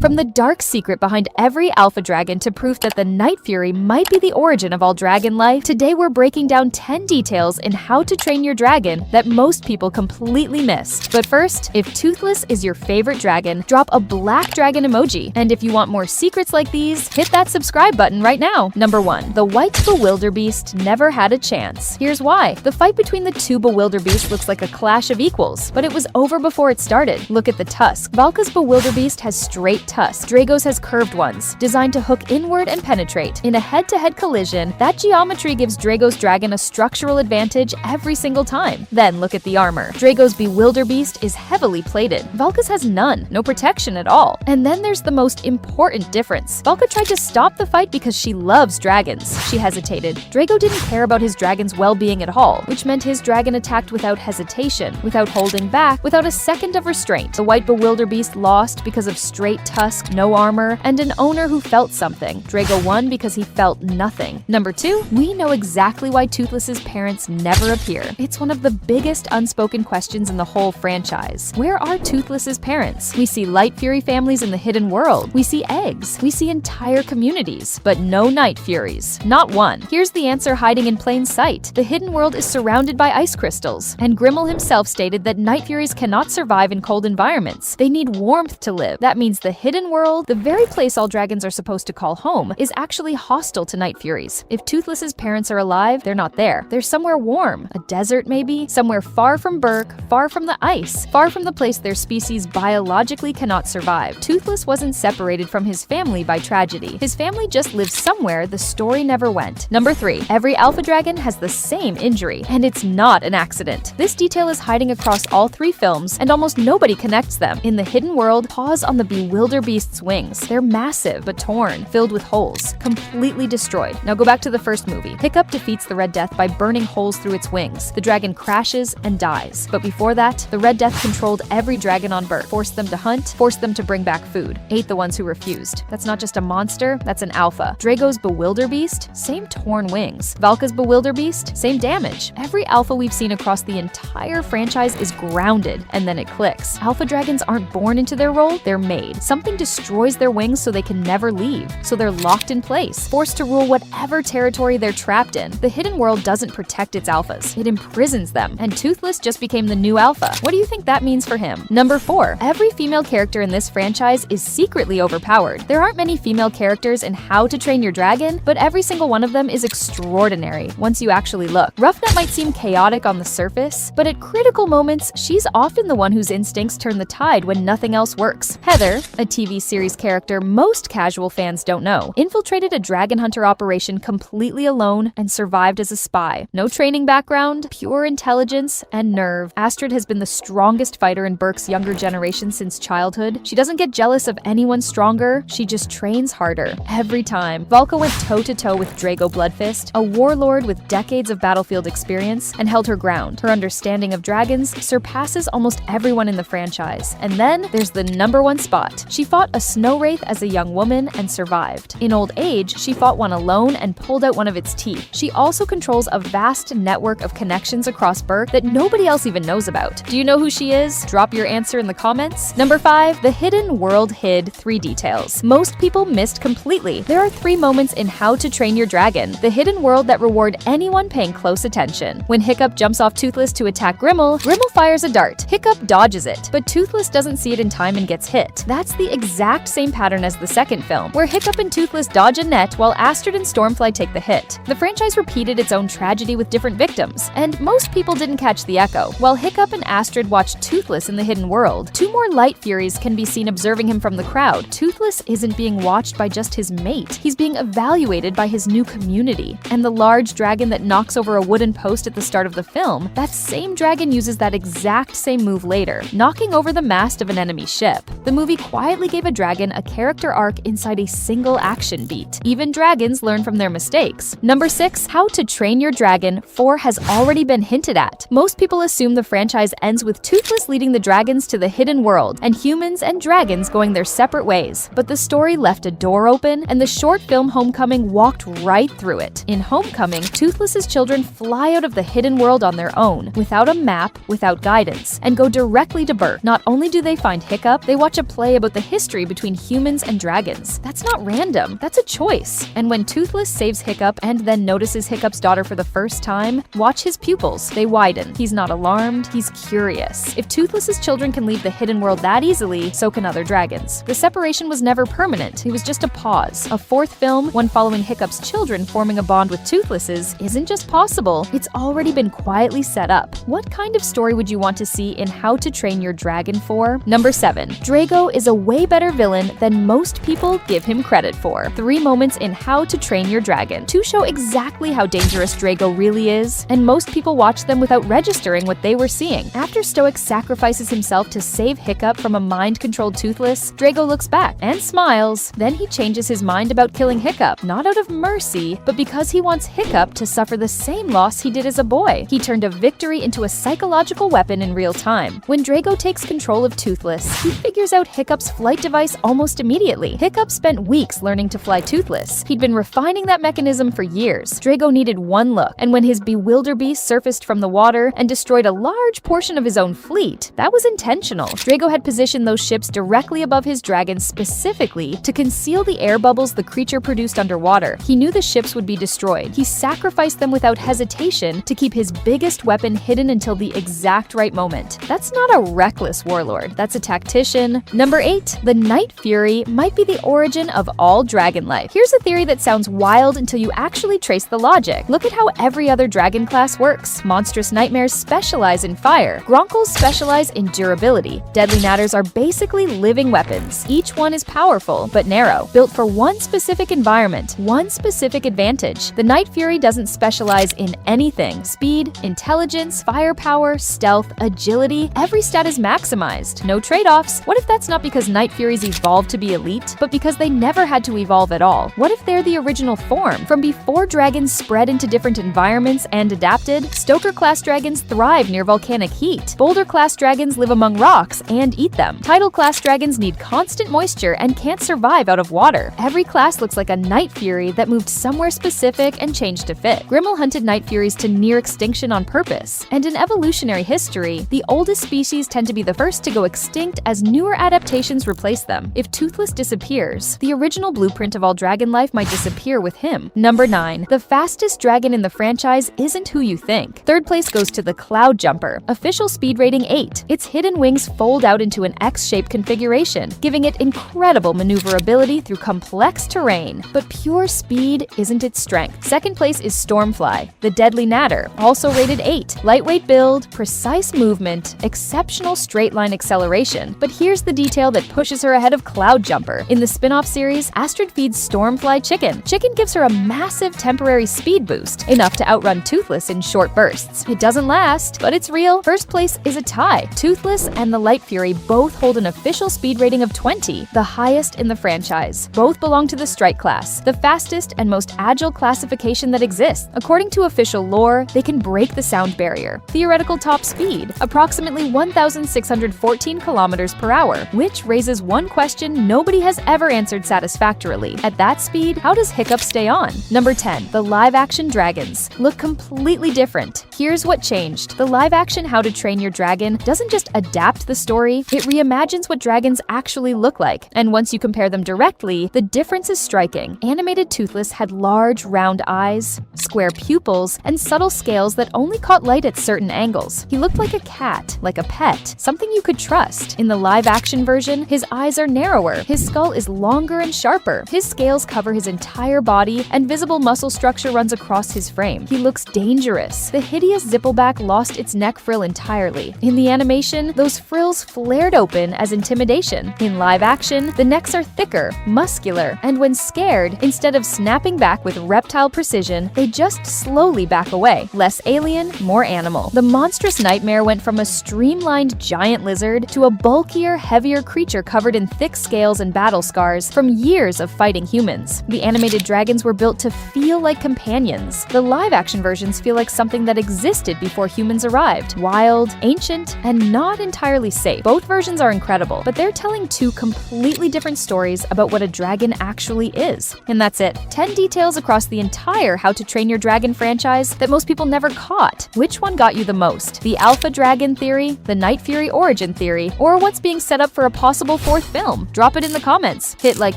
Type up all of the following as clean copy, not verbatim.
From the dark secret behind every alpha dragon to proof that the Night Fury might be the origin of all dragon life, today we're breaking down 10 details in how to train your dragon that most people completely missed. But first, if Toothless is your favorite dragon, drop a black dragon emoji. And if you want more secrets like these, hit that subscribe button right now. Number 1. The white bewilderbeast never had a chance. Here's why. The fight between the two bewilderbeasts looks like a clash of equals, but it was over before it started. Look at the tusk. Valka's bewilderbeast has straight tusks. Drago's has curved ones, designed to hook inward and penetrate. In a head-to-head collision, that geometry gives Drago's dragon a structural advantage every single time. Then look at the armor. Drago's bewilderbeast is heavily plated. Valka's has none, no protection at all. And then there's the most important difference. Valka tried to stop the fight because she loves dragons. She hesitated. Drago didn't care about his dragon's well-being at all, which meant his dragon attacked without hesitation, without holding back, without a second of restraint. The white bewilderbeast lost because of straight tusk, no armor, and an owner who felt something. Drago won because he felt nothing. Number 2, we know exactly why Toothless's parents never appear. It's one of the biggest unspoken questions in the whole franchise. Where are Toothless's parents? We see Light Fury families in the hidden world. We see eggs. We see entire communities, but no Night Furies. Not one. Here's the answer hiding in plain sight. The hidden world is surrounded by ice crystals, and Grimmel himself stated that Night Furies cannot survive in cold environments. They need warmth to live. That means the hidden world, the very place all dragons are supposed to call home, is actually hostile to Night Furies. If Toothless's parents are alive, they're not there. They're somewhere warm. A desert maybe? Somewhere far from Berk, far from the ice, far from the place their species biologically cannot survive. Toothless wasn't separated from his family by tragedy. His family just lives somewhere the story never went. Number 3. Every alpha dragon has the same injury, and it's not an accident. This detail is hiding across all 3 films, and almost nobody connects them. In the hidden world, pause on the bewilderbeast's wings. They're massive but torn, filled with holes, completely destroyed. Now go back to the first movie. Hiccup defeats the Red Death by burning holes through its wings. The dragon crashes and dies. But before that, the Red Death controlled every dragon on Berk, forced them to hunt, forced them to bring back food, ate the ones who refused. That's not just a monster, that's an alpha. Drago's bewilderbeast, same torn wings. Valka's bewilderbeast, same damage. Every alpha we've seen across the entire franchise is grounded, and then it clicks. Alpha dragons aren't born into their role, they're made. Something destroys their wings so they can never leave. So they're locked in place, forced to rule whatever territory they're trapped in. The hidden world doesn't protect its alphas, it imprisons them, and Toothless just became the new alpha. What do you think that means for him? Number 4. Every female character in this franchise is secretly overpowered. There aren't many female characters in How to Train Your Dragon, but every single one of them is extraordinary once you actually look. Roughneck might seem chaotic on the surface, but at critical moments, she's often the one whose instincts turn the tide when nothing else works. Heather, a TV series character most casual fans don't know, infiltrated a dragon hunter operation completely alone and survived as a spy. No training background, pure intelligence, and nerve. Astrid has been the strongest fighter in Berk's younger generation since childhood. She doesn't get jealous of anyone stronger, she just trains harder. Every time. Valka went toe-to-toe with Drago Bloodfist, a warlord with decades of battlefield experience, and held her ground. Her understanding of dragons surpasses almost everyone in the franchise. And then there's the number 1 spot. She fought a snow wraith as a young woman and survived. In old age, she fought one alone and pulled out one of its teeth. She also controls a vast network of connections across Berk that nobody else even knows about. Do you know who she is? Drop your answer in the comments. Number 5. The hidden world hid 3 details most people missed completely. There are 3 moments in How to Train Your Dragon, the hidden world that reward anyone paying close attention. When Hiccup jumps off Toothless to attack Grimmel, Grimmel fires a dart. Hiccup dodges it, but Toothless doesn't see it in time and gets hit. That's the exact same pattern as the second film, where Hiccup and Toothless dodge a net while Astrid and Stormfly take the hit. The franchise repeated its own tragedy with different victims, and most people didn't catch the echo. While Hiccup and Astrid watched Toothless in the hidden world, 2 more Light Furies can be seen observing him from the crowd. Toothless isn't being watched by just his mate, he's being evaluated by his new community. And the large dragon that knocks over a wooden post at the start of the film, that same dragon uses that exact same move later, knocking over the mast of an enemy ship. The movie quietly gave a dragon a character arc inside a single action beat. Even dragons learn from their mistakes. Number 6. How to Train Your Dragon 4 has already been hinted at. Most people assume the franchise ends with Toothless leading the dragons to the hidden world, and humans and dragons going their separate ways. But the story left a door open, and the short film Homecoming walked right through it. In Homecoming, Toothless's children fly out of the hidden world on their own, without a map, without guidance, and go directly to Berk. Not only do they find Hiccup, they watch a play about the history between humans and dragons. That's not random, that's a choice. And when Toothless saves Hiccup and then notices Hiccup's daughter for the first time, watch his pupils. They widen. He's not alarmed, he's curious. If Toothless's children can leave the hidden world that easily, so can other dragons. The separation was never permanent, it was just a pause. A fourth film, one following Hiccup's children forming a bond with Toothless's, isn't just possible, it's already been quietly set up. What kind of story would you want to see in How to Train Your Dragon for? Number 7. Drago is a way better villain than most people give him credit for. 3 moments in How to Train Your Dragon to show exactly how dangerous Drago really is, and most people watch them without registering what they were seeing. After Stoic sacrifices himself to save Hiccup from a mind-controlled Toothless, Drago looks back and smiles. Then he changes his mind about killing Hiccup, not out of mercy, but because he wants Hiccup to suffer the same loss he did as a boy. He turned a victory into a psychological weapon in real time. When Drago takes control of Toothless, he figures out Hiccup's flight device almost immediately. Hiccup spent weeks learning to fly Toothless. He'd been refining that mechanism for years. Drago needed one look, and when his Bewilderbeast surfaced from the water and destroyed a large portion of his own fleet, that was intentional. Drago had positioned those ships directly above his dragon specifically to conceal the air bubbles the creature produced underwater. He knew the ships would be destroyed. He sacrificed them without hesitation to keep his biggest weapon hidden until the exact right moment. That's not a reckless warlord, that's a tactician. Number 8. The Night Fury might be the origin of all dragon life. Here's a theory that sounds wild until you actually trace the logic. Look at how every other dragon class works. Monstrous nightmares specialize in fire. Gronkles specialize in durability. Deadly natters are basically living weapons. Each one is powerful, but narrow, built for one specific environment, one specific advantage. The Night Fury doesn't specialize in anything. Speed, intelligence, firepower, stealth, agility, every stat is maximized. No trade-offs. What if that's not because Night Furies evolved to be elite, but because they never had to evolve at all? What if they're the original form? From before dragons spread into different environments and adapted, Stoker-class dragons thrive near volcanic heat. Boulder-class dragons live among rocks and eat them. Tidal-class dragons need constant moisture and can't survive out of water. Every class looks like a Night Fury that moved somewhere specific and changed to fit. Grimmel hunted Night Furies to near extinction on purpose. And in evolutionary history, the oldest species tend to be the first to go extinct as newer adaptations replace them. If Toothless disappears, the original blueprint of all dragon life might disappear with him. Number 9. The fastest dragon in the franchise isn't who you think. Third place goes to the Cloud Jumper. Official speed rating 8. Its hidden wings fold out into an X-shaped configuration, giving it incredible maneuverability through complex terrain. But pure speed isn't its strength. Second place is Stormfly, the Deadly Natter, also rated 8. Lightweight build, precise movement, exceptional straight-line acceleration. But here's the detail that pushes her ahead of Cloud Jumper. In the spin-off series, Astrid feeds Stormfly chicken. Chicken gives her a massive temporary speed boost, enough to outrun Toothless in short bursts. It doesn't last, but it's real. First place is a tie. Toothless and the Light Fury both hold an official speed rating of 20, the highest in the franchise. Both belong to the Strike class, the fastest and most agile classification that exists. According to official lore, they can break the sound barrier. Theoretical top speed, approximately 1,614 kilometers per hour, which raises one question nobody has ever answered satisfactorily. At that speed, how does Hiccup stay on? Number 10. The live-action dragons look completely different. Here's what changed. The live-action How to Train Your Dragon doesn't just adapt the story, it reimagines what dragons actually look like. And once you compare them directly, the difference is striking. Animated Toothless had large, round eyes, square pupils, and subtle scales that only caught light at certain angles. He looked like a cat, like a pet, something you could trust. In the live-action version, his eyes are narrower, his skull is longer and sharper, his scales cover his entire body, and visible muscle structure runs across his frame. He looks dangerous. The hideous Zippleback lost its neck frill entirely. In the animation, those frills flared open as intimidation. In live action, the necks are thicker, muscular, and when scared, instead of snapping back with reptile precision, they just slowly back away. Less alien, more animal. The monstrous nightmare went from a streamlined giant lizard to a bulkier, heavier creature covered in thick scales and battle scars from years of fighting humans. The animated dragons were built to feel like companions. The live-action versions feel like something that existed before humans arrived. Wild, ancient, and not entirely safe. Both versions are incredible, but they're telling two completely different stories about what a dragon actually is. And that's it. 10 details across the entire How to Train Your Dragon franchise that most people never caught. Which one got you the most? The Alpha Dragon theory, the Night Fury origin theory, or what's being set up for a possible fourth film? Drop it in the comments. Hit like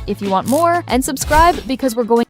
if you want more, and subscribe because we're going